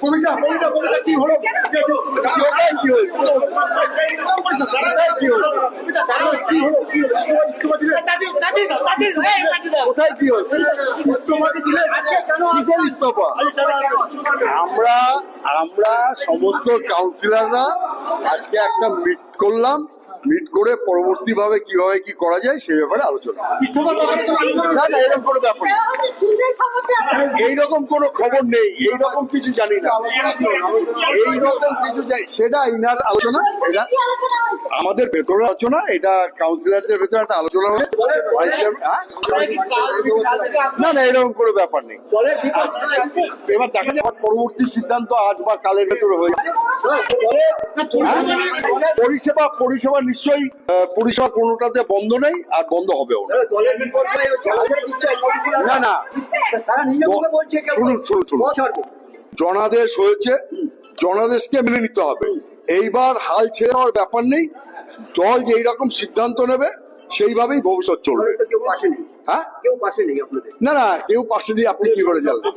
কবিতা কবিতা কবিতা কি হলো? কোথায় কি হলো? কিসের ইস্তফা? আমরা সমস্ত কাউন্সিলররা আজকে একটা মিট করলাম, মিট করে পরবর্তীভাবে কিভাবে কি করা যায় সেই ব্যাপারে আলোচনা। না না, এরকম কোনো ব্যাপার নেই, এইরকম কোনো খবর নেই, এইরকম কিছু জানি না, এইরকম কিছু জানি, সেটা ইনার আলোচনা, এটা আমাদের ভেতরের আলোচনা, এটা কাউন্সিলরদের ভেতরে একটা আলোচনা হবে। না না, এরকম কোনো ব্যাপার নেই। এবার দেখা যায় পরবর্তী সিদ্ধান্ত আজ বা কালের ভেতরে হয়ে যাবে। পরিষেবা নিশ্চয়ই, পরিষেবা কোনোটাতে বন্ধ নেই আর বন্ধ হবেও না। না না, শুনুন, জনাদেশ হয়েছে, জনাদেশকে মেনে নিতে হবে। এইবার হাল ছেড়ে দেওয়ার ব্যাপার নেই, দল যেই রকম সিদ্ধান্ত নেবে সেইভাবেই ভবিষ্যৎ চলবে। হ্যাঁ, না না, কেউ পাশে দিয়ে আপনি কি করে জানবেন?